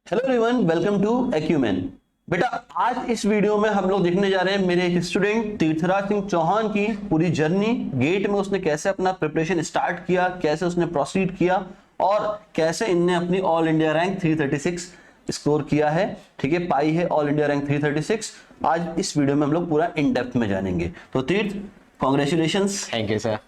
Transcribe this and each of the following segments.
Hello everyone, welcome to Acumen. बेटा, आज इस वीडियो में हम लोग देखने जा रहे हैं मेरे एक स्टूडेंट तीर्थराज सिंह चौहान की पूरी जर्नी। गेट में उसने कैसे अपना प्रिपरेशन स्टार्ट किया, कैसे उसने प्रोसीड किया और कैसे इनने अपनी ऑल इंडिया रैंक 336 स्कोर किया है। ठीक है, पाई है ऑल इंडिया रैंक 336। आज इस वीडियो में हम लोग पूरा इन डेप्थ में जानेंगे। तो तीर्थ, कॉन्ग्रेचुलेशंस। Thank you sir.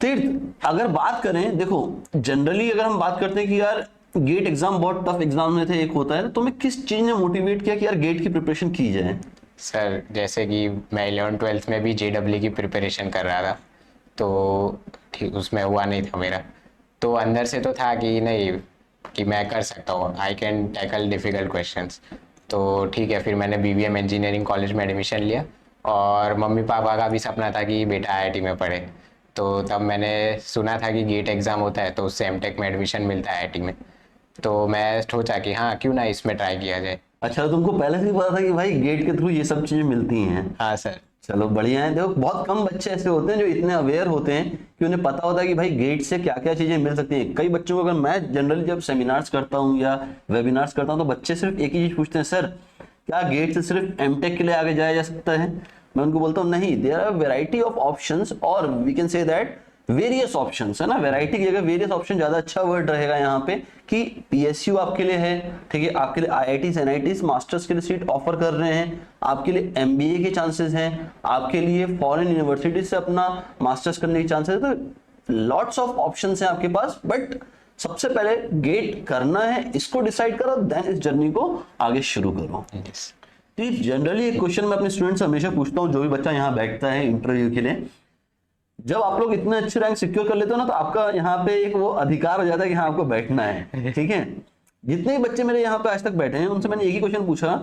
तीर्थ, अगर बात करें, देखो जनरली अगर हम बात करते हैं कि यार गेट एग्जाम बहुत टफ एग्जाम में से एक होता है, तो तुम्हें किस चीज ने मोटिवेट किया कि यार गेट की प्रिपरेशन की जाए? सर जैसे कि मैं 11th-12th में भी JEE की प्रिपरेशन कर रहा था, तो ठीक उसमें हुआ नहीं था मेरा। तो अंदर से तो था कि नहीं, कि मैं कर सकता हूँ, I can tackle difficult questions. तो ठीक है, फिर मैंने BVM इंजीनियरिंग कॉलेज में एडमिशन लिया और मम्मी पापा का भी सपना था कि बेटा IIT में पढ़े। तो तब मैंने सुना था कि गेट एग्ज़ाम होता है तो उससे MTech में एडमिशन मिलता है IIT में। तो मैं सोचा कि हाँ, क्यों ना इसमें ट्राई किया जाए। अच्छा, तुमको पहले से ही पता था कि भाई गेट के थ्रू ये सब चीजें मिलती हैं? हाँ सर। चलो बढ़िया है। देखो, बहुत कम बच्चे ऐसे होते हैं जो इतने अवेयर होते हैं कि उन्हें पता होता है कि भाई गेट से क्या क्या चीजें मिल सकती हैं। कई बच्चों को, अगर मैं जनरली जब सेमिनार्स करता हूँ या वेबिनार्स करता हूँ, तो बच्चे सिर्फ एक ही चीज पूछते हैं, सर क्या गेट से सिर्फ एमटेक के लिए आगे जाया जा सकता है? मैं उनको बोलता हूँ नहीं, there are variety of options, और we can say that various options, है ना। वैरायटी की जगह वेरियस ऑप्शन ज्यादा अच्छा वर्ड रहेगा यहाँ पे, कि PSU आपके लिए है, ठीक है, आपके लिए IITs NITs मास्टर्स के लिए सीट ऑफर कर रहे हैं, आपके लिए MBA के चांसेस हैं, आपके लिए फॉरेन यूनिवर्सिटी से अपना मास्टर्स करने के चांसेस है। तो लॉट्स ऑफ ऑप्शंस हैं आपके पास, बट सबसे पहले गेट करना है, इसको डिसाइड करो, देन इस जर्नी को आगे शुरू करो। यस। तो जनरली एक क्वेश्चन मैं अपने स्टूडेंट से हमेशा पूछता हूँ, जो भी बच्चा यहाँ बैठता है इंटरव्यू के लिए, जब आप लोग इतने अच्छे रैंक सिक्योर कर लेते हो ना, तो आपका यहाँ पे एक वो अधिकार हो जाता है कि हाँ आपको बैठना है। ठीक है, जितने भी बच्चे मेरे यहाँ पे आज तक बैठे हैं उनसे मैंने एक ही क्वेश्चन पूछा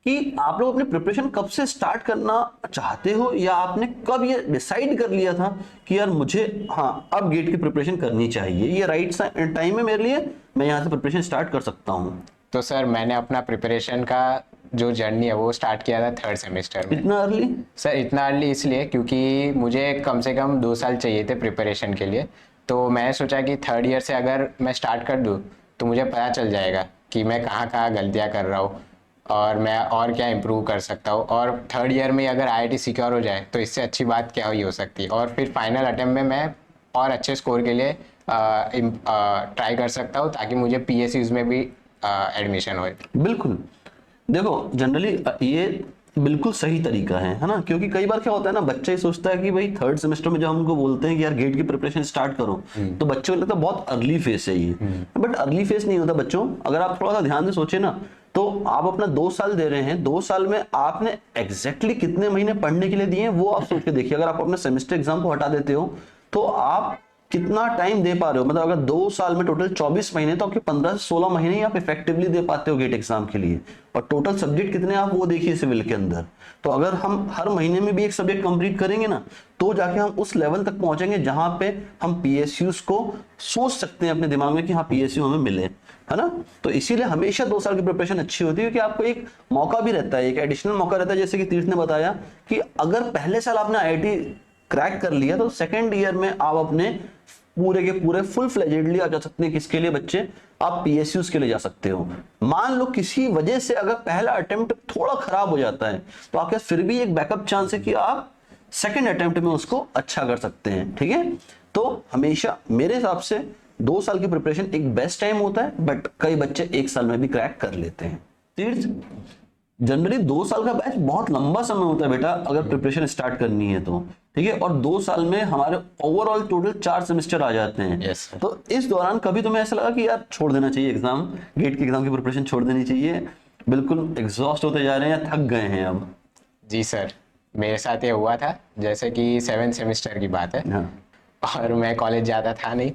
कि आप लोग अपनी प्रिपरेशन कब से स्टार्ट करना चाहते हो, या आपने कब ये डिसाइड कर लिया था कि यार मुझे हाँ अब गेट की प्रिपरेशन करनी चाहिए, ये राइट टाइम है मेरे लिए, मैं यहाँ से प्रिपरेशन स्टार्ट कर सकता हूँ? तो सर मैंने अपना प्रिपरेशन का जो जर्नी है वो स्टार्ट किया था 3rd सेमेस्टर में। इतना अर्ली? सर इतना अर्ली इसलिए क्योंकि मुझे कम से कम 2 साल चाहिए थे प्रिपरेशन के लिए। तो मैं सोचा कि 3rd ईयर से अगर मैं स्टार्ट कर दूँ तो मुझे पता चल जाएगा कि मैं कहाँ कहाँ गलतियाँ कर रहा हूँ और मैं और क्या इम्प्रूव कर सकता हूँ। और 3rd ईयर में अगर IIT सिक्योर हो जाए तो इससे अच्छी बात क्या ही हो सकती है। और फिर फाइनल अटेम्प्ट में मैं और अच्छे स्कोर के लिए ट्राई कर सकता हूँ, ताकि मुझे PSUs में भी एडमिशन हो। बिल्कुल। देखो जनरली ये बिल्कुल सही तरीका है ना, क्योंकि कई बार क्या होता है ना, बच्चा ही सोचता है कि भाई 3rd सेमेस्टर में जब हम उनको बोलते हैं कि यार गेट की प्रिपरेशन स्टार्ट करो, तो बच्चों को लगता है बहुत अर्ली फेस है ये। बट अर्ली फेस नहीं होता बच्चों। अगर आप थोड़ा सा ध्यान से सोचे ना, तो आप अपना 2 साल दे रहे हैं, 2 साल में आपने एग्जैक्टली कितने महीने पढ़ने के लिए दिए हैं वो आप सोच के देखिए। अगर आप अपने सेमेस्टर एग्जाम को हटा देते हो तो आप कितना टाइम दे पा रहे हो? मतलब अगर 2 साल में टोटल 24 महीने, तो आपके 15 से 16 महीने ही आप इफेक्टिवली दे पाते हो गेट एग्जाम के लिए। और टोटल सब्जेक्ट कितने आप वो देखिए सिविल के अंदर। तो अगर हम हर महीने में भी एक सब्जेक्ट कंप्लीट करेंगे ना, तो जाके हम उस लेवल तक पहुंचेंगे जहां पे हम PSUs को सोच सकते हैं अपने दिमाग में कि हाँ PSU हमें मिले, है ना। तो इसीलिए हमेशा 2 साल की प्रिपरेशन अच्छी होती है, क्योंकि आपको एक मौका भी रहता है, एक एडिशनल मौका रहता है। जैसे कि तीर्थ ने बताया कि अगर पहले साल आपने IIT क्रैक कर लिया, तो 2nd ईयर में आप अपने पूरे के पूरे फुल फ्लेजेडली आ जा सकते हैं। किसके लिए बच्चे? आप PSUs के लिए जा सकते हो। मान लो किसी वजह से अगर पहला अटेम्प्ट थोड़ा खराब हो जाता है, तो आपके पास फिर भी एक बैकअप चांस है कि आप 2nd अटेम्प्ट में उसको अच्छा कर सकते हैं। ठीक है, तो हमेशा मेरे हिसाब से 2 साल की प्रिपरेशन एक बेस्ट टाइम होता है, बट कई बच्चे 1 साल में भी क्रैक कर लेते हैं। तीर्थ, जनरली 2 साल का बैच बहुत लंबा समय होता है बेटा, अगर प्रिपरेशन स्टार्ट करनी है तो। ठीक है, और 2 साल में हमारे ओवरऑल टोटल 4 सेमेस्टर आ जाते हैं। Yes, sir. तो इस दौरान कभी तुम्हें ऐसा लगा कि यार छोड़ देना चाहिए एग्जाम, गेट के एग्जाम की प्रिपरेशन छोड़ देनी चाहिए, बिल्कुल एग्जॉस्ट होते जा रहे हैं या थक गए हैं अब? जी सर, मेरे साथ ये हुआ था। जैसे कि 7th सेमेस्टर की बात है, हाँ। और मैं कॉलेज जाता था नहीं,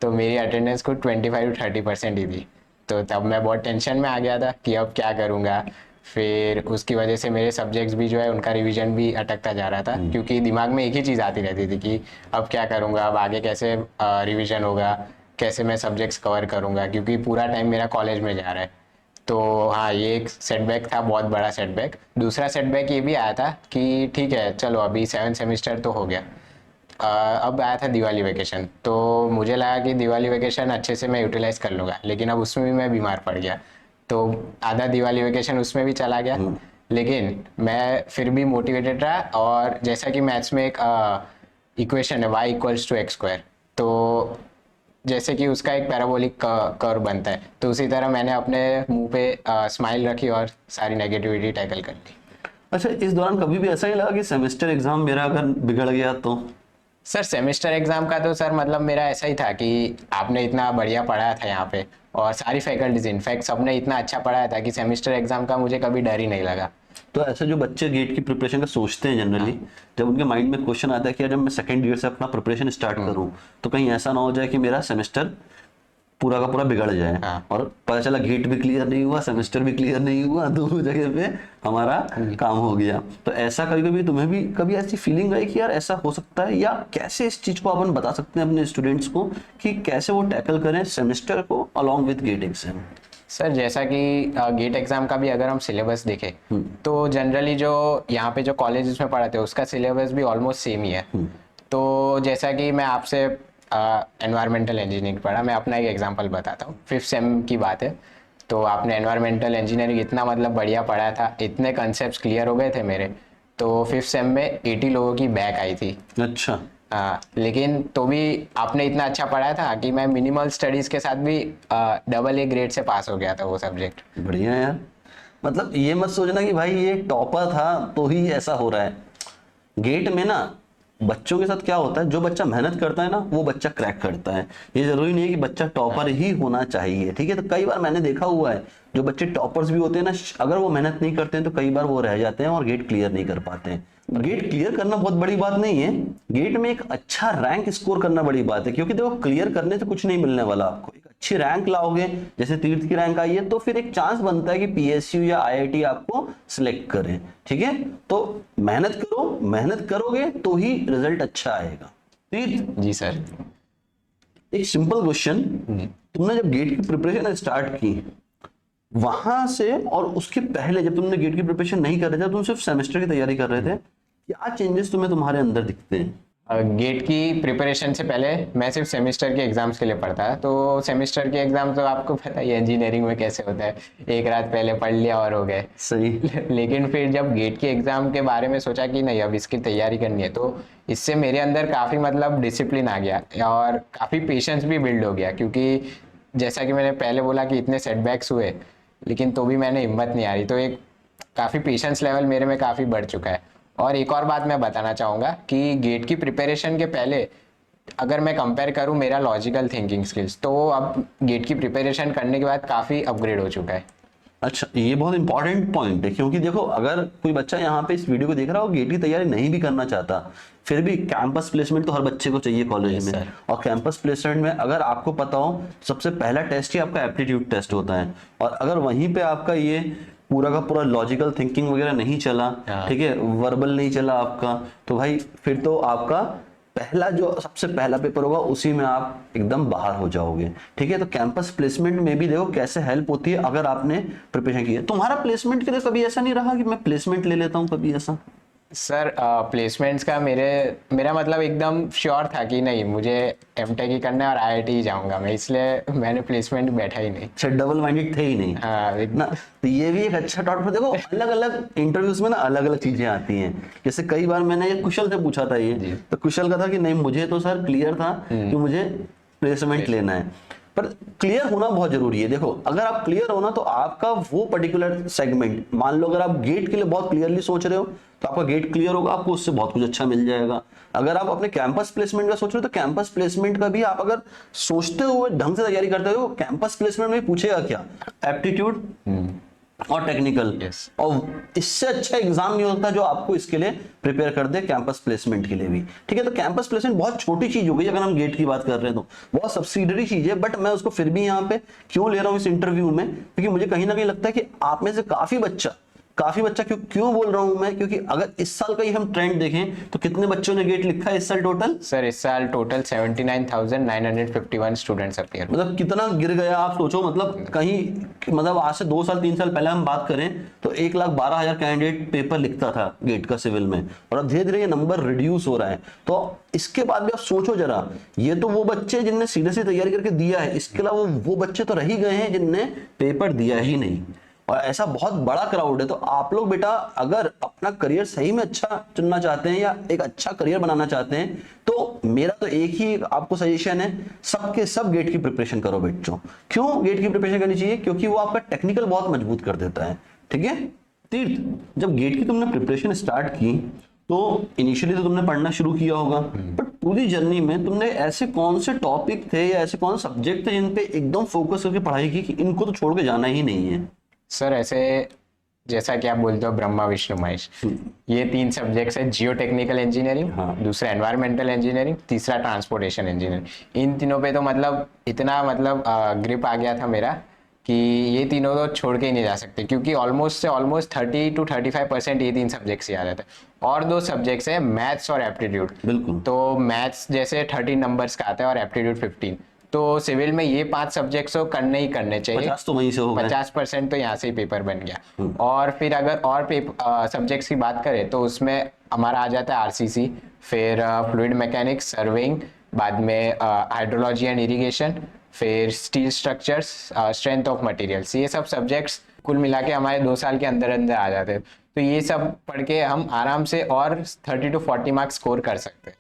तो मेरी अटेंडेंस को 25-30% ही थी। तो तब मैं बहुत टेंशन में आ गया था कि अब क्या करूँगा। फिर उसकी वजह से मेरे सब्जेक्ट्स भी जो है उनका रिवीजन भी अटकता जा रहा था, क्योंकि दिमाग में एक ही चीज़ आती रहती थी कि अब क्या करूँगा, अब आगे कैसे रिवीजन होगा, कैसे मैं सब्जेक्ट्स कवर करूँगा, क्योंकि पूरा टाइम मेरा कॉलेज में जा रहा है। तो हाँ, ये एक सेटबैक था, बहुत बड़ा सेटबैक। दूसरा सेटबैक ये भी आया था कि ठीक है चलो अभी 7th सेमेस्टर तो हो गया, अब आया था दिवाली वेकेशन। तो मुझे लगा कि दिवाली वेकेशन अच्छे से मैं यूटिलाइज़ कर लूँगा, लेकिन अब उसमें भी मैं बीमार पड़ गया। तो आधा दिवाली वेकेशन उसमें भी चला गया। लेकिन मैं फिर भी मोटिवेटेड रहा, और जैसा कि मैथ्स में एक इक्वेशन है y=x², तो जैसे कि उसका एक पैराबोलिक कर्व बनता है, तो उसी तरह मैंने अपने मुंह पे स्माइल रखी और सारी नेगेटिविटी टैकल कर ली। अच्छा, इस दौरान कभी भी ऐसा नहीं लगा कि सेमेस्टर एग्जाम मेरा अगर बिगड़ गया तो? सर सेमेस्टर एग्जाम का तो सर मतलब मेरा ऐसा ही था कि आपने इतना बढ़िया पढ़ाया था यहाँ पे, और सारी फैकल्टीज इनफैक्ट सबने इतना अच्छा पढ़ाया था कि सेमेस्टर एग्जाम का मुझे कभी डर ही नहीं लगा। तो ऐसे जो बच्चे गेट की प्रिपरेशन का सोचते हैं जनरली, जब उनके माइंड में क्वेश्चन आता है कि यार जब मैं सेकंड ईयर से अपना प्रिपरेशन स्टार्ट करूं तो कहीं ऐसा ना हो जाए कि मेरा सेमेस्टर पूरा का पूरा बिगड़ जाए, हाँ। और पता चला गेट भी क्लियर नहीं हुआ, सेमेस्टर भी क्लियर नहीं हुआ, दो जगह पे हमारा काम हो गया। तो ऐसा कभी कभी तुम्हें भी कभी ऐसी फीलिंग आई कि यार ऐसा हो सकता है, या कैसे इस चीज को अपन बता सकते हैं अपने स्टूडेंट्स को कि कैसे वो टैकल करें सेमेस्टर को along with GATE exam? Sir जैसा कि गेट एग्जाम का भी अगर हम सिलेबस देखें तो जनरली जो यहाँ पे जो कॉलेजेस में पढ़ाते हैं उसका सिलेबस भी ऑलमोस्ट सेम ही है। तो जैसा कि मैं आपसे एनवायरमेंटल इंजीनियरिंग पढ़ा, मैं अपना एक एग्जांपल बताता हूँ। 5th सेम की बात है, तो आपने एनवायरमेंटल इंजीनियरिंग इतना मतलब बढ़िया पढ़ाया था, इतने कंसेप्ट क्लियर हो गए थे मेरे, तो 5th सेम में 80 लोगों की बैक आई थी। अच्छा। लेकिन तो भी आपने इतना अच्छा पढ़ाया था कि मैं मिनिमल स्टडीज के साथ भी AA ग्रेड से पास हो गया था वो सब्जेक्ट। बढ़िया यार, मतलब ये मत सोचना कि भाई ये टॉपर था तो ही ऐसा हो रहा है। गेट में ना बच्चों के साथ क्या होता है, जो बच्चा मेहनत करता है ना वो बच्चा क्रैक करता है। ये जरूरी नहीं है कि बच्चा टॉपर ही होना चाहिए, ठीक है। तो कई बार मैंने देखा हुआ है जो बच्चे टॉपर्स भी होते हैं ना, अगर वो मेहनत नहीं करते हैं तो कई बार वो रह जाते हैं और गेट क्लियर नहीं कर पाते हैं। गेट क्लियर करना बहुत बड़ी बात नहीं है, गेट में एक अच्छा रैंक स्कोर करना बड़ी बात है। क्योंकि देखो क्लियर करने से कुछ नहीं मिलने वाला आपको, एक अच्छी रैंक लाओगे, जैसे तीर्थ की रैंक आई है, तो फिर एक चांस बनता है कि PSU या IIT आपको सिलेक्ट करें, ठीक है। तो मेहनत करो, मेहनत करोगे तो ही रिजल्ट अच्छा आएगा। तीर्थ जी सर। एक सिंपल क्वेश्चन, तुमने जब गेट की प्रिपरेशन स्टार्ट की वहां से और उसके पहले जब तुमने गेट की प्रिपरेशन नहीं कर रहे थे, तुम सिर्फ सेमेस्टर की तैयारी कर रहे थे, क्या चेंजेस तुम्हें तुम्हारे अंदर दिखते हैं? गेट की प्रिपरेशन से पहले मैं सिर्फ सेमेस्टर के एग्जाम्स के लिए पढ़ता, तो सेमेस्टर के एग्जाम तो आपको पता ही है इंजीनियरिंग में कैसे होता है, एक रात पहले पढ़ लिया और हो गए। सही। लेकिन फिर जब गेट के एग्जाम के बारे में सोचा कि नहीं अब इसकी तैयारी करनी है, तो इससे मेरे अंदर काफ़ी मतलब डिसिप्लिन आ गया और काफ़ी पेशेंस भी बिल्ड हो गया। क्योंकि जैसा कि मैंने पहले बोला कि इतने सेटबैक्स हुए लेकिन तो भी मैंने हिम्मत नहीं हारी, तो एक काफ़ी पेशेंस लेवल मेरे में काफ़ी बढ़ चुका है। और एक और बात मैं बताना चाहूँगा कि गेट की प्रिपरेशन के पहले अगर मैं कंपेयर करूँ मेरा लॉजिकल थिंकिंग स्किल्स, तो अब गेट की प्रिपरेशन करने के बाद काफ़ी अपग्रेड हो चुका है। अच्छा, ये बहुत इंपॉर्टेंट पॉइंट है, क्योंकि देखो अगर कोई बच्चा यहाँ पे इस वीडियो को देख रहा हो, गेट की तैयारी नहीं भी करना चाहता, फिर भी कैंपस प्लेसमेंट तो हर बच्चे को चाहिए कॉलेज में। और कैंपस प्लेसमेंट में अगर आपको पता हो, सबसे पहला टेस्ट ही आपका एप्टीट्यूड टेस्ट होता है, और अगर वहीं पे आपका ये पूरा का पूरा लॉजिकल थिंकिंग वगैरह नहीं चला, ठीक है, वर्बल नहीं चला आपका, तो भाई फिर तो आपका पहला जो सबसे पहला पेपर होगा उसी में आप एकदम बाहर हो जाओगे, ठीक है। तो कैंपस प्लेसमेंट में भी देखो कैसे हेल्प होती है अगर आपने प्रिपरेशन की है। तुम्हारा प्लेसमेंट के लिए कभी ऐसा नहीं रहा कि मैं प्लेसमेंट ले लेता हूँ, कभी ऐसा? सर प्लेसमेंट्स का मेरा मतलब एकदम श्योर था कि नहीं मुझे एमटेक ही करना है और IIT ही जाऊंगा मैं, इसलिए मैंने प्लेसमेंट बैठा ही नहीं। अच्छा, डबल माइंडेड थे ही नहीं। हाँ ना, तो ये भी एक अच्छा टॉट पर। देखो अलग अलग इंटरव्यूज में ना अलग अलग चीजें आती हैं। जैसे कई बार मैंने ये कुशल से पूछा था, ये तो कुशल का था कि नहीं मुझे तो सर क्लियर था कि मुझे प्लेसमेंट लेना है। पर क्लियर होना बहुत जरूरी है। देखो अगर आप क्लियर हो ना तो आपका वो पर्टिकुलर सेगमेंट, मान लो अगर आप गेट के लिए बहुत क्लियरली सोच रहे हो तो आपका गेट क्लियर होगा, आपको उससे बहुत कुछ अच्छा मिल जाएगा। अगर आप अपने कैंपस प्लेसमेंट का सोच रहे हो तो कैंपस प्लेसमेंट का भी आप अगर सोचते हुए ढंग से तैयारी करते हो, कैंपस प्लेसमेंट में पूछेगा क्या, एप्टीट्यूड और टेक्निकल। और इससे अच्छा एग्जाम नहीं होता जो आपको इसके लिए प्रिपेयर कर दे कैंपस प्लेसमेंट के लिए भी, ठीक है। तो कैंपस प्लेसमेंट बहुत छोटी चीज हो गई अगर हम गेट की बात कर रहे हैं तो, बहुत सब्सिडरी चीज है, बट मैं उसको फिर भी यहाँ पे क्यों ले रहा हूँ इस इंटरव्यू में, क्योंकि मुझे कहीं ना कहीं लगता है कि आप में से काफी बच्चा काफी बच्चा क्यों बोल रहा हूं मैं, क्योंकि अगर इस साल का ही हम ट्रेंड देखें तो कितने बच्चों ने गेट लिखा है इस साल टोटल? सर इस साल टोटल 79,951 स्टूडेंट्स अपीयर। मतलब कितना गिर गया आप सोचो, मतलब कहीं, मतलब आज से 2 साल 3 साल पहले हम बात करें तो 1,12,000 कैंडिडेट पेपर लिखता था गेट का सिविल में, और अब धीरे धीरे ये नंबर रिड्यूस हो रहा है। तो इसके बाद भी आप सोचो जरा, ये तो वो बच्चे जिनने सीधे से तैयारी करके दिया है, इसके अलावा वो बच्चे तो रह ही गए हैं जिनने पेपर दिया ही नहीं, और ऐसा बहुत बड़ा क्राउड है। तो आप लोग बेटा अगर अपना करियर सही में अच्छा चुनना चाहते हैं या एक अच्छा करियर बनाना चाहते हैं, तो मेरा तो एक ही आपको सजेशन है, सबके सब गेट की प्रिपरेशन करो बच्चों। क्यों गेट की प्रिपरेशन करनी चाहिए? क्योंकि वो आपका टेक्निकल बहुत मजबूत कर देता है, ठीक है। तीर्थ, जब गेट की तुमने प्रिपरेशन स्टार्ट की तो इनिशियली तो तुमने पढ़ना शुरू किया होगा, बट पूरी जर्नी में तुमने ऐसे कौन से टॉपिक थे या ऐसे कौन से सब्जेक्ट थे जिन पे एकदम फोकस करके पढ़ाई की कि इनको तो छोड़ के जाना ही नहीं है? सर ऐसे जैसा कि आप बोलते हो ब्रह्मा विष्णु महेश, ये 3 सब्जेक्ट्स है। जियो टेक्निकल इंजीनियरिंग, दूसरा एनवायरमेंटल इंजीनियरिंग, तीसरा ट्रांसपोर्टेशन इंजीनियरिंग। इन तीनों पे तो मतलब इतना मतलब ग्रिप आ गया था मेरा कि ये तीनों तो छोड़ के ही नहीं जा सकते, क्योंकि ऑलमोस्ट 30 to 35% ये 3 सब्जेक्ट्स ही आ जाते हैं। और 2 सब्जेक्ट्स है मैथ्स और एप्टीट्यूड। बिल्कुल। तो मैथ्स जैसे 30 नंबर्स का आता है और एप्टीट्यूड 15। तो सिविल में ये 5 सब्जेक्ट्स तो करने ही करने चाहिए। 50 तो वहीं से हो गए। 50% तो यहाँ से ही पेपर बन गया। और फिर अगर और सब्जेक्ट्स की बात करें तो उसमें हमारा आ जाता है आरसीसी, फिर फ्लूइड मैकेनिक्स, सर्वेइंग, बाद में हाइड्रोलॉजी एंड इरिगेशन, फिर steel structures, strength of materials. ये सब सब्जेक्ट्स कुल मिला के हमारे 2 साल के अंदर अंदर आ जाते हैं। तो ये सब पढ़ के हम आराम से और 30 to 40 मार्क्स स्कोर कर सकते हैं।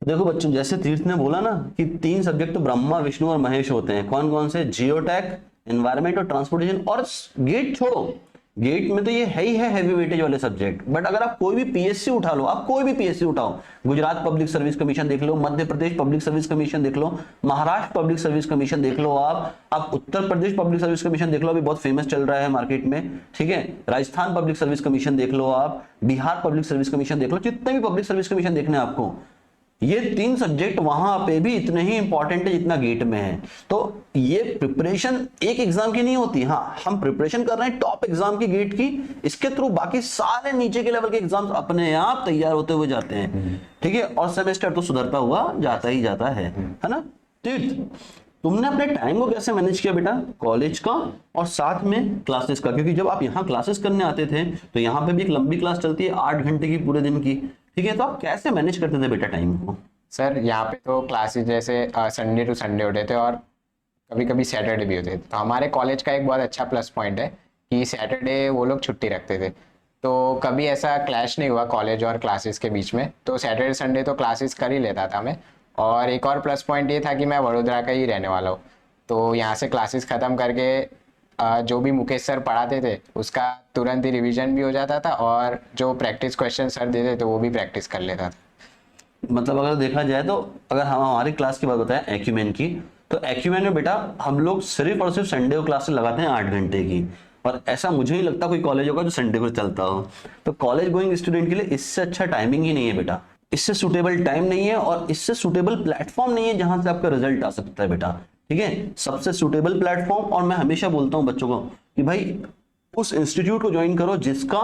देखो बच्चों, जैसे तीर्थ ने बोला ना कि 3 सब्जेक्ट तो ब्रह्मा विष्णु और महेश होते हैं। कौन कौन से? जियोटेक, एनवायरमेंट और ट्रांसपोर्टेशन। और गेट छोड़ो, गेट में तो ये है ही है हैवी वेटेज वाले सब्जेक्ट, बट अगर आप कोई भी पीएससी उठा लो, आप कोई भी पीएससी उठाओ, गुजरात पब्लिक सर्विस कमीशन देख लो, Madhya Pradesh public service commission देख लो, महाराष्ट्र पब्लिक सर्विस कमीशन देख लो, आप Uttar Pradesh public service commission देख लो, अभी बहुत फेमस चल रहा है मार्केट में, ठीक है। राजस्थान पब्लिक सर्विस कमीशन देख लो, आप बिहार पब्लिक सर्विस कमीशन देख लो, जितने भी पब्लिक सर्विस कमीशन देखने आपको, ये 3 सब्जेक्ट वहां पे भी इतने ही इंपॉर्टेंट है जितना गेट में है। तो ये प्रिपरेशन एक एग्जाम की नहीं होती। हाँ, हम प्रिपरेशन कर रहे हैं टॉप एग्जाम की गेट की, इसके थ्रू बाकी सारे नीचे के लेवल के एग्जाम्स अपने आप तैयार होते हुए जाते हैं, ठीक है। और सेमेस्टर तो सुधरता हुआ जाता ही जाता है ना। तीर्थ, तुमने अपने टाइम को कैसे मैनेज किया बेटा, कॉलेज का और साथ में क्लासेस का? क्योंकि जब आप यहाँ क्लासेस करने आते थे तो यहाँ पे भी एक लंबी क्लास चलती है 8 घंटे की पूरे दिन की, ठीक है। तो आप कैसे मैनेज करते थे बेटा टाइम को? सर यहाँ पे तो क्लासेस जैसे संडे टू संडे होते थे और कभी कभी सैटरडे भी होते थे। तो हमारे कॉलेज का एक बहुत अच्छा प्लस पॉइंट है कि सैटरडे वो लोग छुट्टी रखते थे, तो कभी ऐसा क्लैश नहीं हुआ कॉलेज और क्लासेस के बीच में। तो सैटरडे संडे तो क्लासेस कर ही लेता था मैं। और एक और प्लस पॉइंट ये था कि मैं वडोदरा का ही रहने वाला हूँ, तो यहाँ से क्लासेस ख़त्म करके जो भी मुकेश सर पढ़ाते थे उसका तुरंत ही रिवीजन भी हो जाता था, और जो प्रैक्टिस क्वेश्चन सर देते तो वो भी प्रैक्टिस कर लेता था। मतलब अगर देखा जाए तो अगर हम हमारी क्लास की बात बताएं एक्यूमेन की, तो एक्यूमेन में बेटा हम लोग सिर्फ और सिर्फ संडे को क्लासेस लगाते हैं 8 घंटे की, और ऐसा मुझे नहीं लगता कोई कॉलेज होगा जो संडे को चलता हो। तो कॉलेज गोइंग स्टूडेंट के लिए इससे अच्छा टाइमिंग ही नहीं है बेटा, इससे सुटेबल टाइम नहीं है और इससे सुटेबल प्लेटफॉर्म नहीं है जहां से आपका रिजल्ट आ सकता है बेटा, ठीक है। सबसे सुटेबल प्लेटफॉर्म, और मैं हमेशा बोलता हूं बच्चों को कि भाई उस इंस्टीट्यूट को ज्वाइन करो जिसका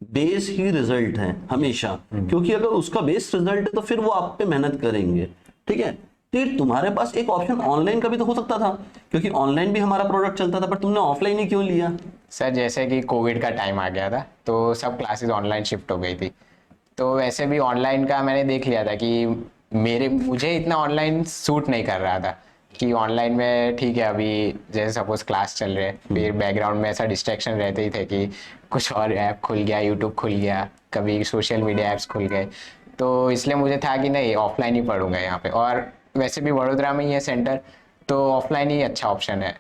बेस ही रिजल्ट है हमेशा, क्योंकि अगर उसका बेस रिजल्ट है तो फिर वो आप पे मेहनत करेंगे, ठीक है। फिर तुम्हारे पास एक ऑप्शन ऑनलाइन का भी तो हो सकता था, क्योंकि ऑनलाइन भी हमारा प्रोडक्ट चलता था, पर तुमने ऑफलाइन ही क्यों लिया? सर जैसे कि कोविड का टाइम आ गया था तो सब क्लासेस ऑनलाइन शिफ्ट हो गई थी, तो वैसे भी ऑनलाइन का मैंने देख लिया था कि मुझे इतना ऑनलाइन सूट नहीं कर रहा था कि ऑनलाइन में ठीक है, अभी जैसे सपोज क्लास चल रहे फिर बैकग्राउंड में ऐसा डिस्ट्रैक्शन रहते ही थे कि कुछ और ऐप खुल गया, यूट्यूब खुल गया, कभी सोशल मीडिया ऐप्स खुल गए, तो इसलिए मुझे था कि नहीं ऑफलाइन ही पढ़ूंगा यहाँ पे। और वैसे भी वडोदरा में ही है सेंटर, तो ऑफलाइन ही अच्छा ऑप्शन है।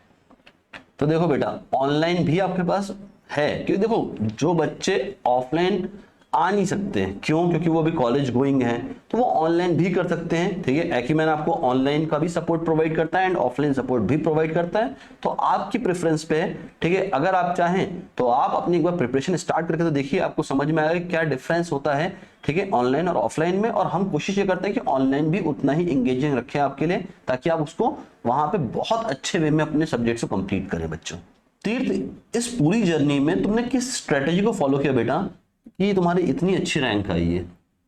तो देखो बेटा, ऑनलाइन भी आपके पास है, क्योंकि देखो जो बच्चे ऑफलाइन आ नहीं सकते हैं, क्यों? क्योंकि वो अभी कॉलेज गोइंग है, तो वो ऑनलाइन भी कर सकते हैं, ठीक है। एक्यूमेन आपको ऑनलाइन का भी सपोर्ट प्रोवाइड करता है एंड ऑफलाइन सपोर्ट भी प्रोवाइड करता है, तो आपकी प्रेफरेंस पे है, ठीक है। अगर आप चाहें तो आप अपनी एक बार प्रिपरेशन स्टार्ट करके तो देखिए, आपको समझ में आएगा क्या डिफरेंस होता है, ठीक है, ऑनलाइन और ऑफलाइन में। और हम कोशिश ये करते हैं कि ऑनलाइन भी उतना ही एंगेजिंग रखें आपके लिए, ताकि आप उसको वहां पे बहुत अच्छे वे में अपने सब्जेक्ट्स को कंप्लीट करें बच्चों। तीर्थ, इस पूरी जर्नी में तुमने किस स्ट्रेटेजी को फॉलो किया बेटा कि तुम्हारी इतनी अच्छी रैंक आई है?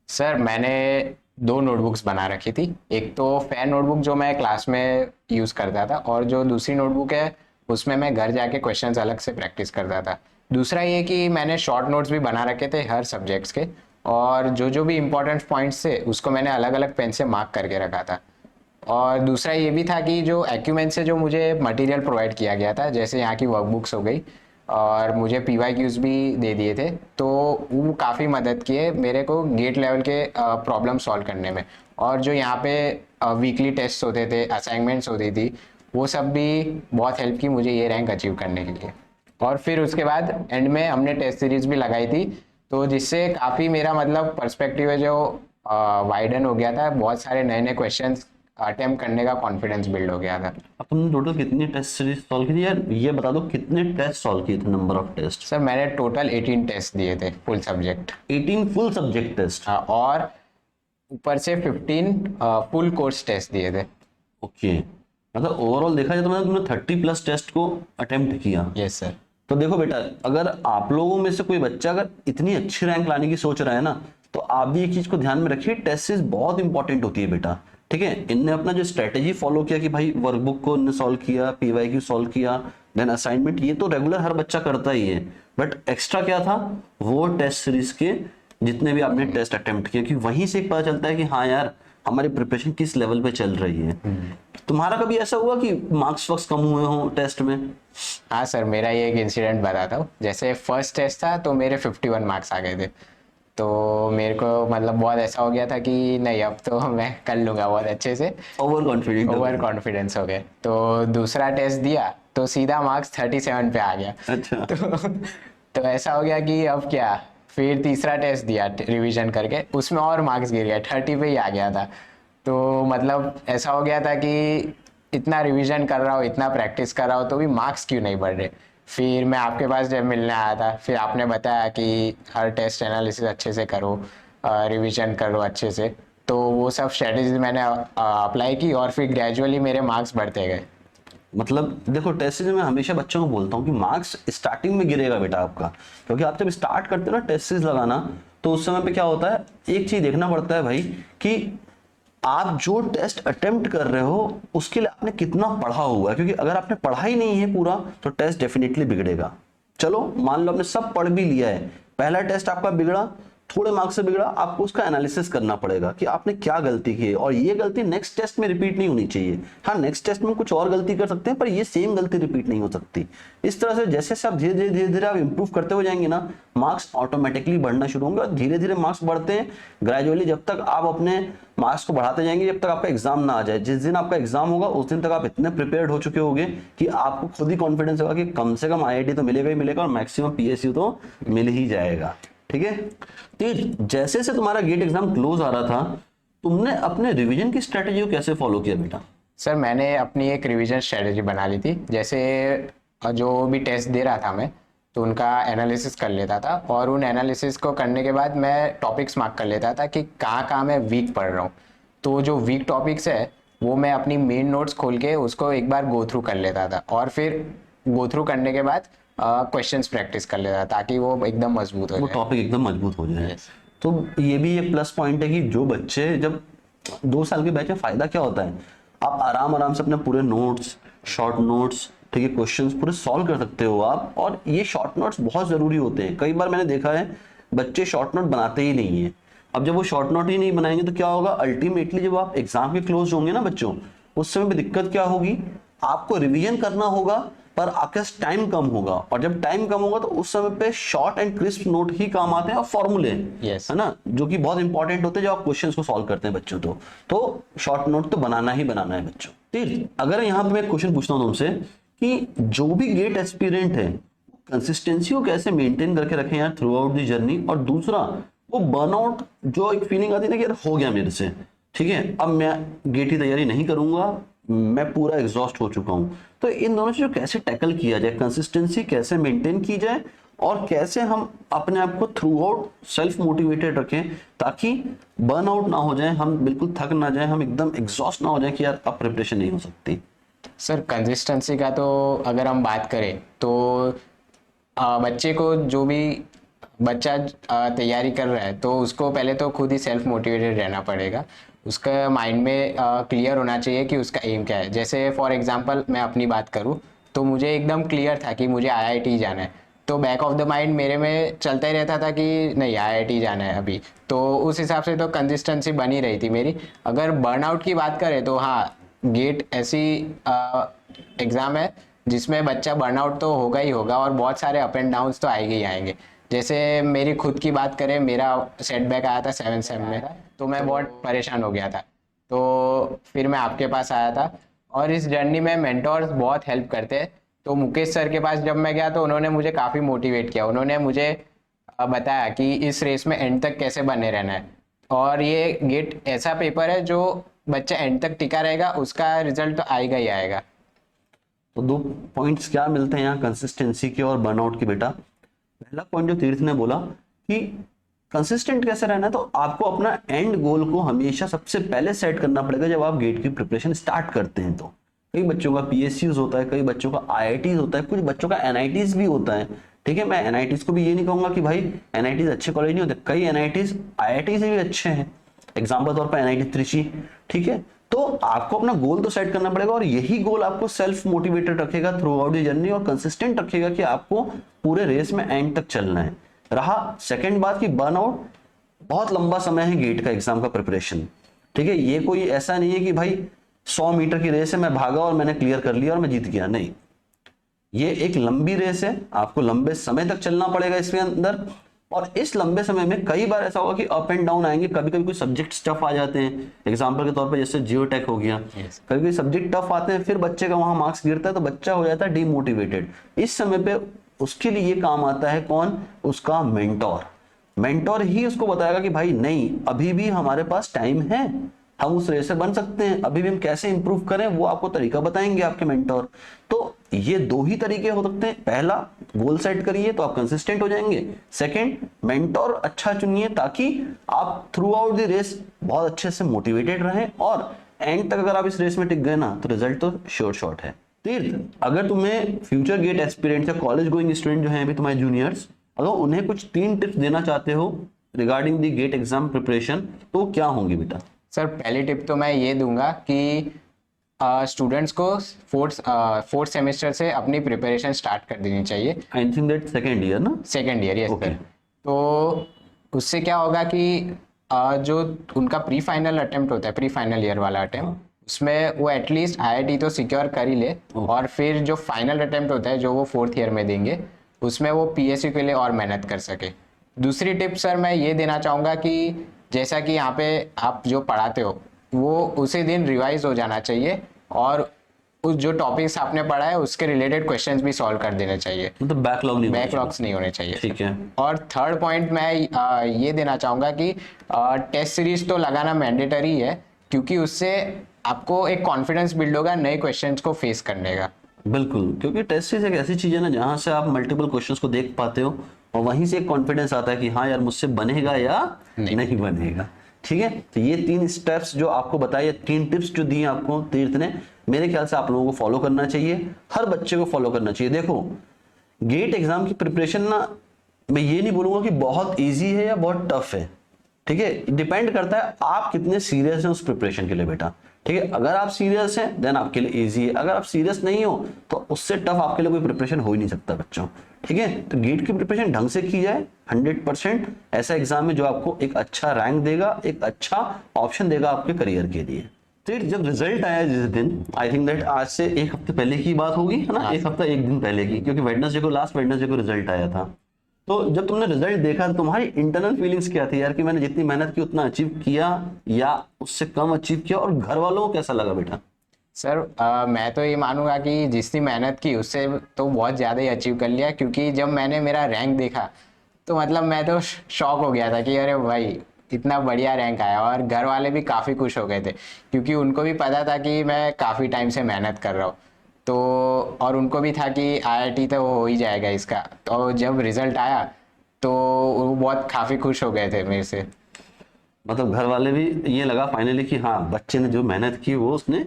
सर मैंने 2 नोटबुक्स बना रखी थी। एक तो फैन नोटबुक जो मैं क्लास में यूज़ करता था, और जो दूसरी नोटबुक है उसमें मैं घर जाके क्वेश्चंस अलग से प्रैक्टिस करता था। दूसरा ये कि मैंने शॉर्ट नोट्स भी बना रखे थे हर सब्जेक्ट्स के, और जो जो भी इम्पोर्टेंट पॉइंट्स थे उसको मैंने अलग अलग पेन से मार्क करके रखा था। और दूसरा ये भी था कि जो एक्यूमेंट से जो मुझे मटेरियल प्रोवाइड किया गया था, जैसे यहाँ की वर्कबुक्स हो गई, और मुझे PYQs भी दे दिए थे, तो वो काफ़ी मदद किए मेरे को गेट लेवल के प्रॉब्लम सॉल्व करने में। और जो यहाँ पे वीकली टेस्ट होते थे, असाइनमेंट्स होती थी, वो सब भी बहुत हेल्प की मुझे ये रैंक अचीव करने के लिए। और फिर उसके बाद एंड में हमने टेस्ट सीरीज भी लगाई थी, तो जिससे काफ़ी मेरा मतलब पर्सपेक्टिव है जो वाइडन हो गया था। बहुत सारे नए नए क्वेश्चंस अटेम्प्ट करने का कॉन्फिडेंस बिल्ड हो गया था। अब तुमने टोटल कितनी टेस्ट सीरीज सॉल्व की थी यार, ये बता दो कितने टेस्ट सॉल्व किए थे, नंबर ऑफ टेस्ट? सर मैंने टोटल 18 टेस्ट दिए थे full subject. 18 full subject test? और ऊपर से 15 फुल कोर्स टेस्ट दिए थे। ओके, मतलब ओवरऑल देखा जाए तो मतलब तुमने 30+ टेस्ट को अटेम्प्ट किया। Yes sir. तो देखो बेटा, अगर आप लोगों में से कोई बच्चा अगर इतनी अच्छी रैंक लाने की सोच रहा है ना, तो आप भी एक चीज को ध्यान में रखिए, टेस्ट सीरीज बहुत इंपॉर्टेंट होती है बेटा। ठीक है, इनने अपना जो स्ट्रेटेजी फॉलो किया कि भाई वर्कबुक को इनने सॉल्व किया, PYQ सॉल्व किया, देन असाइनमेंट, ये तो रेगुलर हर बच्चा करता ही है। बट एक्स्ट्रा क्या था, वो टेस्ट सीरीज के जितने भी आपने टेस्ट अटेम्प्ट किए, कि वहीं से एक पता चलता है कि हाँ यार हमारी प्रिपरेशन किस लेवल पे चल रही है। तुम्हारा कभी ऐसा हुआ कि मार्क्स वार्क्स कम हुए हो टेस्ट में? हाँ सर, मेरा ये एक इंसिडेंट बताता हूँ। जैसे फर्स्ट टेस्ट था तो मेरे 51 मार्क्स आ गए थे, तो मेरे को मतलब बहुत ऐसा हो गया था कि नहीं अब तो मैं कर लूँगा बहुत अच्छे से। ओवर कॉन्फिडेंस हो गए। तो दूसरा टेस्ट दिया तो सीधा मार्क्स 37 पे आ गया। अच्छा। तो ऐसा हो गया कि अब क्या। फिर तीसरा टेस्ट दिया रिवीजन करके, उसमें और मार्क्स गिर गया, 30 पे ही आ गया था। तो मतलब ऐसा हो गया था कि इतना रिवीजन कर रहा हूँ, इतना प्रैक्टिस कर रहा हूँ, तो भी मार्क्स क्यों नहीं बढ़ रहे। फिर मैं आपके पास जब मिलने आया था, फिर आपने बताया कि हर टेस्ट एनालिसिस अच्छे से करो, रिवीजन करो अच्छे से। तो वो सब स्ट्रेटेजी मैंने अप्लाई की, और फिर ग्रेजुअली मेरे मार्क्स बढ़ते गए। मतलब देखो, टेस्ट सीरीज में हमेशा बच्चों को बोलता हूँ कि मार्क्स स्टार्टिंग में गिरेगा बेटा आपका, क्योंकि आप जब स्टार्ट करते हो ना टेस्ट सीरीज लगाना, तो उस समय पे क्या होता है, एक चीज देखना पड़ता है भाई कि आप जो टेस्ट अटेम्प्ट कर रहे हो उसके लिए आपने कितना पढ़ा हुआ है। क्योंकि अगर आपने पढ़ा ही नहीं है पूरा, तो टेस्ट डेफिनेटली बिगड़ेगा। चलो मान लो आपने सब पढ़ भी लिया है, पहला टेस्ट आपका बिगड़ा, थोड़े मार्क्स से बिगड़ा, आपको उसका एनालिसिस करना पड़ेगा कि आपने क्या गलती की है, और ये गलती नेक्स्ट टेस्ट में रिपीट नहीं होनी चाहिए। हाँ, नेक्स्ट टेस्ट में कुछ और गलती कर सकते हैं, पर ये सेम गलती रिपीट नहीं हो सकती। इस तरह से जैसे जैसे आप धीरे धीरे आप इंप्रूव करते हो जाएंगे ना, मार्क्स ऑटोमेटिकली बढ़ना शुरू होंगे। और धीरे धीरे मार्क्स बढ़ते हैं ग्रेजुअली, जब तक आप अपने मार्क्स को बढ़ाते जाएंगे, जब तक आपका एग्जाम ना आ जाए। जिस दिन आपका एग्जाम होगा उस दिन तक आप इतने प्रिपेयर्ड हो चुके होंगे कि आपको खुद ही कॉन्फिडेंस होगा कि कम से कम IIT तो मिलेगा ही मिलेगा, और मैक्सिमम PSU तो मिल ही जाएगा। ठीक है, तो जैसे जैसे तुम्हारा गेट एग्जाम क्लोज आ रहा था, तुमने अपने रिवीजन की स्ट्रेटेजी को कैसे फॉलो किया बेटा? सर मैंने अपनी एक रिवीजन स्ट्रेटेजी बना ली थी। जैसे जो भी टेस्ट दे रहा था मैं, तो उनका एनालिसिस कर लेता था, और उन एनालिसिस को करने के बाद मैं टॉपिक्स मार्क कर लेता था कि कहाँ कहाँ मैं वीक पढ़ रहा हूँ। तो जो वीक टॉपिक्स है वो मैं अपनी मेन नोट्स खोल के उसको एक बार गो थ्रू कर लेता था, और फिर गो थ्रू करने के बाद क्वेश्चंस प्रैक्टिस कर लेता, ताकि वो एकदम मजबूत हो वो जाए। टॉपिक एकदम मजबूत हो जाए। Yes. तो ये भी एक प्लस पॉइंट है कि जो बच्चे जब 2 साल के बैच में, फायदा क्या होता है, आप आराम आराम से अपने पूरे नोट्स, शॉर्ट नोट्स, ठीक है, क्वेश्चंस पूरे सॉल्व कर सकते हो आप। और ये शॉर्ट नोट्स बहुत जरूरी होते हैं। कई बार मैंने देखा है बच्चे शॉर्ट नोट बनाते ही नहीं है। अब जब वो शॉर्ट नोट ही नहीं बनाएंगे तो क्या होगा, अल्टीमेटली जब आप एग्जाम के क्लोज होंगे ना बच्चों, उस समय पे दिक्कत क्या होगी, आपको रिवीजन करना होगा पर आपके पास टाइम कम होगा। और जब टाइम कम होगा तो उस समय पे शॉर्ट एंड क्रिस्प नोट ही काम आते हैं, और फॉर्मूले, Yes. है ना, जो कि बहुत इंपॉर्टेंट होते हैं जब आप क्वेश्चंस को सॉल्व करते हैं बच्चों। तो शॉर्ट नोट तो बनाना ही बनाना है बच्चों। ठीक, अगर यहाँ पे मैं क्वेश्चन पूछता हूँ तुमसे कि जो भी गेट एस्पिरेंट है, कंसिस्टेंसी को कैसे मेंटेन करके रखें यार थ्रू आउट दी जर्नी। और दूसरा, वो बर्नआउट जो एक फीलिंग आती है ना कि यार हो गया मेरे से, ठीक है, अब मैं गेट की तैयारी नहीं करूंगा, मैं पूरा एग्जॉस्ट हो चुका हूं। तो इन दोनों चीजों कैसे टैकल किया जाए, कंसिस्टेंसी कैसे मेंटेन की जाए, और कैसे हम अपने आप को थ्रू आउट सेल्फ मोटिवेटेड रखें, ताकि बर्न आउट ना हो जाए, हम बिल्कुल थक ना जाए, हम एकदम एग्जॉस्ट ना हो जाए कि यार अब प्रिपरेशन नहीं हो सकती। सर कंसिस्टेंसी का तो अगर हम बात करें तो बच्चे को जो भी बच्चा तैयारी कर रहा है तो उसको पहले तो खुद ही सेल्फ मोटिवेटेड रहना पड़ेगा। उसका माइंड में क्लियर होना चाहिए कि उसका एम क्या है। जैसे फॉर एग्जांपल मैं अपनी बात करूँ तो मुझे एकदम क्लियर था कि मुझे आईआईटी जाना है, तो बैक ऑफ द माइंड मेरे में चलता ही रहता था कि नहीं आईआईटी जाना है अभी, तो उस हिसाब से तो कंसिस्टेंसी बनी रही थी मेरी। अगर बर्नआउट की बात करें तो हाँ, गेट ऐसी एग्ज़ाम है जिसमें बच्चा बर्नआउट तो होगा ही होगा और बहुत सारे अप एंड डाउन्स तो आएंगे ही आएंगे। जैसे मेरी खुद की बात करें, मेरा सेटबैक आया था 7th सेम में, तो मैं बहुत परेशान हो गया था। तो फिर मैं आपके पास आया था और इस जर्नी में मेंटोर्स बहुत हेल्प करते हैं। तो मुकेश सर के पास जब मैं गया तो उन्होंने मुझे काफ़ी मोटिवेट किया। उन्होंने मुझे बताया कि इस रेस में एंड तक कैसे बने रहना है, और ये गेट ऐसा पेपर है जो बच्चा एंड तक टिका रहेगा उसका रिजल्ट तो आएगा ही आएगा। तो 2 पॉइंट्स क्या मिलते हैं यहाँ कंसिस्टेंसी के और बर्नआउट के बेटा। पहला पॉइंट जो तीर्थ ने बोला कि कंसिस्टेंट कैसे रहना है, तो आपको अपना एंड गोल को हमेशा सबसे पहले सेट करना पड़ेगा जब आप गेट की प्रिपरेशन स्टार्ट करते हैं। तो कई बच्चों का पीएसयूज होता है, कई बच्चों का आईआईटीज होता है, कुछ बच्चों का एनआईटीज भी होता है। ठीक है, मैं एनआईटीज को भी ये नहीं कहूंगा कि भाई एनआईटीज अच्छे कॉलेज नहीं होते, कई एनआईटीज आईआईटी से भी अच्छे हैं। एग्जाम्पल तौर पर एनआईटी त्रिची। ठीक है, तो आपको अपना गोल तो सेट करना पड़ेगा और यही गोल आपको सेल्फ मोटिवेटेड रखेगा थ्रू आउट द जर्नी और कंसिस्टेंट रखेगा कि आपको पूरे रेस में एंड तक चलना है। रहा सेकंड बात कि बर्नआउट, बहुत लंबा समय है गेट का एग्जाम का प्रिपरेशन। ठीक है, ये कोई ऐसा नहीं है कि भाई 100 मीटर की रेस है, मैं भागा और मैंने क्लियर कर लिया और मैं जीत गया, नहीं। ये एक लंबी रेस है, आपको लंबे समय तक चलना पड़ेगा इसके अंदर। और इस लंबे समय में कई बार ऐसा होगा कि अप एंड डाउन आएंगे, कभी कभी कोई सब्जेक्ट टफ आ जाते हैं। एग्जांपल के तौर पर जैसे जियोटेक हो गया, कभी कभी सब्जेक्ट टफ आते हैं, फिर बच्चे का वहां मार्क्स गिरता है तो बच्चा हो जाता है डिमोटिवेटेड। इस समय पे उसके लिए ये काम आता है कौन, उसका मेंटोर। मेंटोर ही उसको बताएगा कि भाई नहीं, अभी भी हमारे पास टाइम है, हम उस रेस से बन सकते हैं, अभी भी हम कैसे इंप्रूव करें वो आपको तरीका बताएंगे आपके मेंटोर। तो ये 2 ही तरीके हो सकते हैं। पहला, गोल सेट करिए तो आप कंसिस्टेंट हो जाएंगे। सेकंड, मेंटोर अच्छा चुनिए ताकि आप थ्रू आउट द रेस बहुत अच्छे से मोटिवेटेड रहें और एंड तक अगर आप इस रेस में टिक गए ना तो रिजल्ट तो श्योर शॉट है। तीर्थ, अगर तुम्हें फ्यूचर गेट एस्पिरेंट्स या कॉलेज गोइंग स्टूडेंट जो हैं अभी तुम्हारे जूनियर्स, अगर उन्हें कुछ 3 टिप्स देना चाहते हो regarding the GATE exam preparation तो क्या होंगी बेटा? सर पहली टिप तो मैं ये दूंगा कि स्टूडेंट्स को फोर्थ सेमेस्टर से अपनी प्रिपरेशन स्टार्ट कर देनी चाहिए। I think that second year ना? Second year, yes Okay. Sir. तो उससे क्या होगा कि जो उनका प्री फाइनल अटेम्प्ट होता है, प्री फाइनल ईयर वाला अटेम्प्ट, उसमें वो एटलीस्ट आईआईटी तो सिक्योर कर ही ले, और फिर जो फाइनल अटेम्प्ट होता है जो वो 4th ईयर में देंगे उसमें वो पीएसयू के लिए और मेहनत कर सके। दूसरी टिप सर मैं ये देना चाहूँगा कि जैसा कि यहाँ पे आप जो पढ़ाते हो वो उसी दिन रिवाइज हो जाना चाहिए, और उस जो टॉपिक्स आपने पढ़ा है उसके रिलेटेड क्वेश्चंस भी सॉल्व कर देने चाहिए, मतलब बैकलॉग नहीं होना बैकलॉग्स नहीं होने चाहिए। ठीक है। और थर्ड पॉइंट मैं ये देना चाहूँगा कि टेस्ट सीरीज तो लगाना मैंडेटरी है, क्योंकि उससे आपको एक कॉन्फिडेंस बिल्ड होगा नए क्वेश्चंस को फेस करने का। बिल्कुल, क्योंकि टेस्ट सीरीज एक ऐसी चीज है ना जहां से आप मल्टीपल क्वेश्चंस को देख पाते हो और वहीं से एक कॉन्फिडेंस आता है कि हाँ यार मुझसे बनेगा या नहीं बनेगा। ठीक है, तो ये 3 स्टेप्स जो आपको बताए, 3 टिप्स जो दी आपको तीर्थ ने, मेरे ख्याल से आप लोगों को फॉलो करना चाहिए, हर बच्चे को फॉलो करना चाहिए। देखो, गेट एग्जाम की प्रिपरेशन ना, मैं ये नहीं बोलूंगा कि बहुत इजी है या बहुत टफ है। ठीक है, डिपेंड करता है आप कितने सीरियस हैं उस प्रिपरेशन के लिए बेटा। ठीक है, अगर आप सीरियस हैं देन आपके लिए इजी है, अगर आप सीरियस नहीं हो तो उससे टफ आपके लिए कोई प्रिपरेशन हो ही नहीं सकता बच्चों। ठीक है, तो गेट की प्रिपरेशन ढंग से की जाए, 100% ऐसा एग्जाम है जो आपको एक अच्छा रैंक देगा, एक अच्छा ऑप्शन देगा आपके करियर के लिए। तो जब रिजल्ट आया जिस दिन, आई थिंक दैट आज से 1 हफ्ते पहले की बात होगी, है ना? 1 हफ्ता 1 दिन पहले की, क्योंकि वेडनेसडे को, लास्ट वेडनेसडे को रिजल्ट आया था। तो जब तुमने रिजल्ट देखा तो तुम्हारी इंटरनल फीलिंग्स क्या थी यार, कि मैंने जितनी मेहनत की उतना अचीव किया या उससे कम अचीव किया, और घर वालों को कैसा लगा बेटा? सर मैं तो ये मानूंगा कि जितनी मेहनत की उससे तो बहुत ज़्यादा ही अचीव कर लिया, क्योंकि जब मैंने मेरा रैंक देखा तो मतलब मैं तो शॉक हो गया था कि अरे भाई इतना बढ़िया रैंक आया। और घर वाले भी काफ़ी खुश हो गए थे, क्योंकि उनको भी पता था कि मैं काफ़ी टाइम से मेहनत कर रहा हूँ। तो और उनको भी था कि आईआईटी तो हो ही जाएगा इसका। तो जब रिजल्ट आया तो वो बहुत काफ़ी खुश हो गए थे मेरे से। मतलब घर वाले भी ये लगा फाइनली कि हाँ बच्चे ने जो मेहनत की वो उसने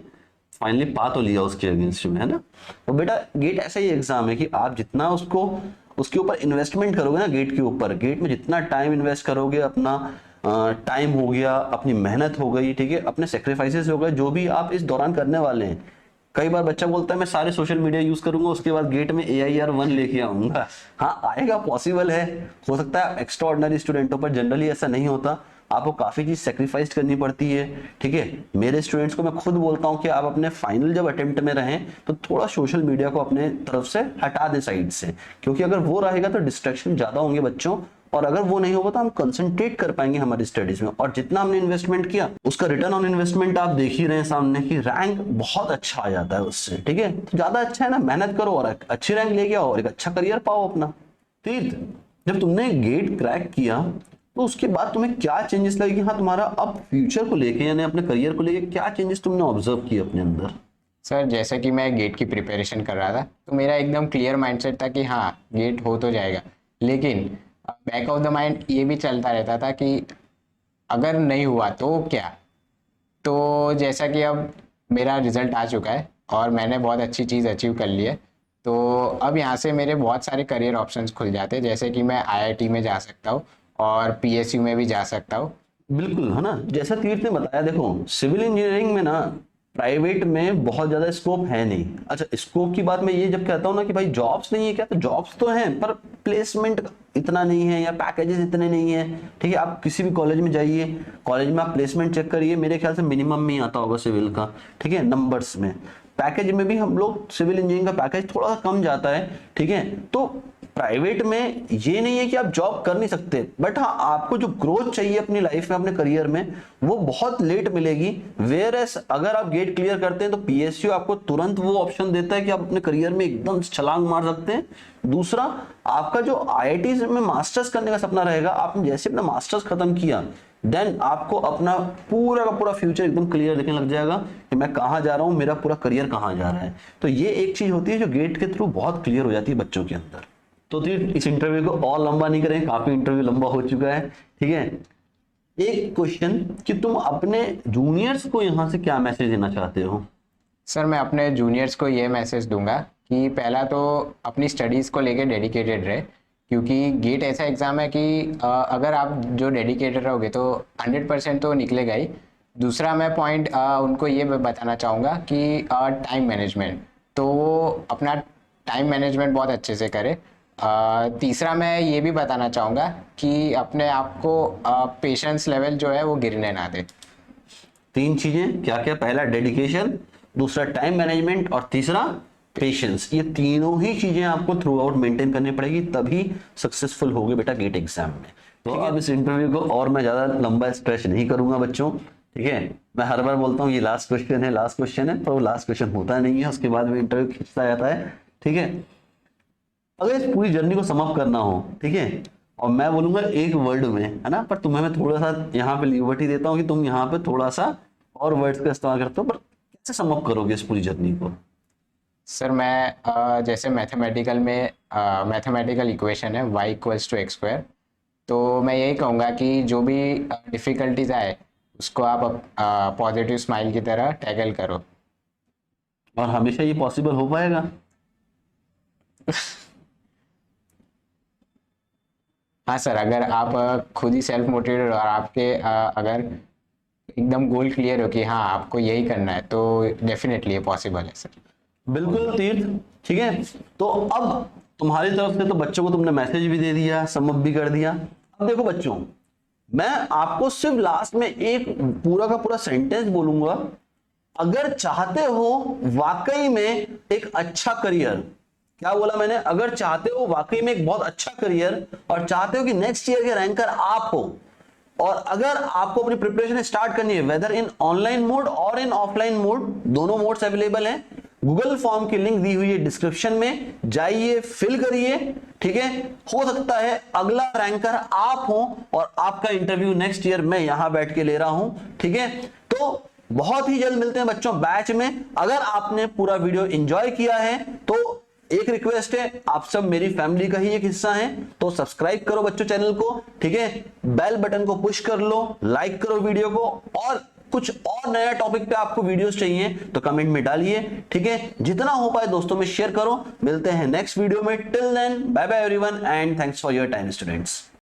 फाइनली पा तो लिया उसके अगेंस्ट में, है ना। तो बेटा गेट ऐसा ही एग्जाम है कि आप जितना उसको उसके ऊपर इन्वेस्टमेंट करोगे ना, गेट के ऊपर, गेट में जितना टाइम इन्वेस्ट करोगे, अपना टाइम हो गया, अपनी मेहनत हो गई, ठीक है, अपने सेक्रीफाइसेस हो गए, जो भी आप इस दौरान करने वाले हैं। कई बार बच्चा बोलता है मैं सारे सोशल मीडिया यूज करूंगा, उसके बाद गेट में AIR 1 लेके आऊंगा। हाँ आएगा, पॉसिबल है, हो सकता है एक्स्ट्रा ऑर्डिनरी स्टूडेंटों पर, जनरली ऐसा नहीं होता, आपको काफी चीज सेक्रीफाइस करनी पड़ती है, ठीक है। मेरे स्टूडेंट्स को मैं खुद बोलता हूं कि आप अपने फाइनल जब अटेम्प्ट में रहें तो थोड़ा सोशल मीडिया को अपने तरफ से हटा दें साइड से, क्योंकि अगर वो रहेगा तो डिस्ट्रैक्शन ज्यादा होंगे बच्चों, और अगर वो नहीं होगा तो हम कंसंट्रेट कर पाएंगे हमारी स्टडीज में, और जितना हमने इन्वेस्टमेंट किया उसका रिटर्न ऑन इन्वेस्टमेंट आप देख ही रहे हैं सामने की, रैंक बहुत अच्छा आ जाता है उससे, ठीक है। तो ज्यादा अच्छा है ना, मेहनत करो और अच्छी रैंक लेके आओ और एक अच्छा करियर पाओ अपना। तीर्थ, जब तुमने गेट क्रैक किया तो उसके बाद तुम्हें क्या चेंजेस लगे कि हाँ तुम्हारा अब फ्यूचर को लेके यानी अपने करियर को लेके क्या चेंजेस तुमने ऑब्जर्व किए अपने अंदर? सर जैसे कि मैं गेट की प्रिपरेशन कर रहा था तो मेरा एकदम क्लियर माइंडसेट था कि हाँ गेट हो तो जाएगा, लेकिन बैक ऑफ द माइंड ये भी चलता रहता था कि अगर नहीं हुआ तो क्या। तो जैसा कि अब मेरा रिजल्ट आ चुका है और मैंने बहुत अच्छी चीज़ अचीव कर ली है, तो अब यहाँ से मेरे बहुत सारे करियर ऑप्शंस खुल जाते हैं, जैसे कि मैं IIT में जा सकता हूँ और PSU में भी जा सकता हूँ। बिल्कुल, है ना। जैसा तीर्थ ने बताया, देखो सिविल इंजीनियरिंग में ना प्राइवेट में बहुत ज्यादा स्कोप है नहीं। अच्छा, स्कोप की बात मैं ये जब कहता हूँ ना कि भाई जॉब्स नहीं है क्या, तो जॉब्स तो हैं पर प्लेसमेंट इतना नहीं है या पैकेजेस इतने नहीं है, ठीक है। आप किसी भी कॉलेज में जाइए, कॉलेज में आप प्लेसमेंट चेक करिए, मेरे ख्याल से मिनिमम में ही आता होगा सिविल का, ठीक है, नंबर्स में। पैकेज में भी हम लोग सिविल इंजीनियरिंग का पैकेज थोड़ा सा कम जाता है, ठीक है। तो प्राइवेट में ये नहीं है कि आप जॉब कर नहीं सकते, बट हाँ आपको जो ग्रोथ चाहिए अपनी लाइफ में, अपने करियर में, वो बहुत लेट मिलेगी। वेयर एस अगर आप गेट क्लियर करते हैं तो PSU आपको तुरंत वो ऑप्शन देता है कि आप अपने करियर में एकदम छलांग मार सकते हैं। दूसरा, आपका जो IIT में मास्टर्स करने का सपना रहेगा, आपने जैसे अपना मास्टर्स खत्म किया देन आपको अपना पूरा का पूरा फ्यूचर एकदम क्लियर दिखने लग जाएगा कि मैं कहाँ जा रहा हूँ, मेरा पूरा करियर कहाँ जा रहा है। तो ये एक चीज होती है जो गेट के थ्रू बहुत क्लियर हो जाती है बच्चों के अंदर। तो इस इंटरव्यू को और लंबा नहीं करें, काफी इंटरव्यू लंबा हो चुका है, ठीक है। एक क्वेश्चन कि तुम अपने जूनियर्स को यहाँ से क्या मैसेज देना चाहते हो? सर मैं अपने जूनियर्स को ये मैसेज दूंगा कि पहला तो अपनी स्टडीज़ को लेके डेडिकेटेड रहे, क्योंकि गेट ऐसा एग्ज़ाम है कि अगर आप जो डेडिकेटेड रहोगे तो 100% तो निकलेगा ही। दूसरा मैं पॉइंट उनको ये बताना चाहूँगा कि टाइम मैनेजमेंट, तो वो अपना टाइम मैनेजमेंट बहुत अच्छे से करे। तीसरा मैं ये भी बताना चाहूँगा कि अपने आप को पेशेंस लेवल जो है वो गिरने ना दे। 3 चीजें क्या क्या? पहला डेडिकेशन, दूसरा टाइम मैनेजमेंट, और तीसरा पेशेंस। ये तीनों ही चीजें आपको थ्रू आउट मेंटेन करनी पड़ेगी, तभी सक्सेसफुल होगे बेटा गेट एग्जाम में। तो अब इस इंटरव्यू को और मैं ज्यादा लंबा स्ट्रेच नहीं करूंगा बच्चों, ठीक है। मैं हर बार बोलता हूँ ये लास्ट क्वेश्चन है, लास्ट क्वेश्चन है, पर वो लास्ट क्वेश्चन होता नहीं है, उसके बाद में इंटरव्यू खींचता जाता है, ठीक है। अगर इस पूरी जर्नी को सम अप करना हो, ठीक है, और मैं बोलूंगा एक वर्ड में, है ना, पर तुम्हें मैं थोड़ा सा यहाँ पे लिबर्टी देता हूँ कि तुम यहाँ पे थोड़ा सा और वर्ड्स का इस्तेमाल करते हो, पर कैसे सम अप करोगे इस पूरी जर्नी को? सर मैं जैसे मैथमेटिकल में मैथमेटिकल इक्वेशन है y=x², तो मैं यही कहूँगा कि जो भी डिफ़िकल्टीज आए उसको आप पॉजिटिव स्माइल की तरह टैकल करो। और हमेशा ये पॉसिबल हो पाएगा? हाँ सर, अगर आप खुद ही सेल्फ मोटिवेटेड और आपके अगर एकदम गोल क्लियर हो कि हाँ आपको यही करना है, तो डेफिनेटली ये पॉसिबल है सर। बिल्कुल तीर्थ, ठीक है। तो अब तुम्हारी तरफ से तो बच्चों को तुमने मैसेज भी दे दिया, सम अप भी कर दिया। अब देखो बच्चों, मैं आपको सिर्फ लास्ट में एक पूरा का पूरा सेंटेंस बोलूंगा। अगर चाहते हो वाकई में एक अच्छा करियर, क्या बोला मैंने? अगर चाहते हो वाकई में एक बहुत अच्छा करियर और चाहते हो कि नेक्स्ट ईयर के रैंकर आप हो, और अगर आपको अपनी प्रिपरेशन स्टार्ट करनी है वेदर इन ऑनलाइन मोड और इन ऑफलाइन मोड, दोनों मोड्स अवेलेबल हैं। गूगल फॉर्म की लिंक दी हुई है डिस्क्रिप्शन में, जाइए फिल करिए, ठीक है। हो सकता है अगला रैंकर आप हो और आपका इंटरव्यू नेक्स्ट ईयर मैं यहां बैठ के ले रहा हूं, ठीक है। तो बहुत ही जल्द मिलते हैं बच्चों बैच में। अगर आपने पूरा वीडियो एंजॉय किया है तो एक रिक्वेस्ट है, आप सब मेरी फैमिली का ही एक हिस्सा हैं, तो सब्सक्राइब करो बच्चों चैनल को, ठीक है। बेल बटन को पुश कर लो, लाइक करो वीडियो को, और कुछ और नया टॉपिक पे आपको वीडियोस चाहिए तो कमेंट में डालिए, ठीक है। जितना हो पाए दोस्तों में शेयर करो। मिलते हैं नेक्स्ट वीडियो में। Till then bye bye everyone and thanks for your time students.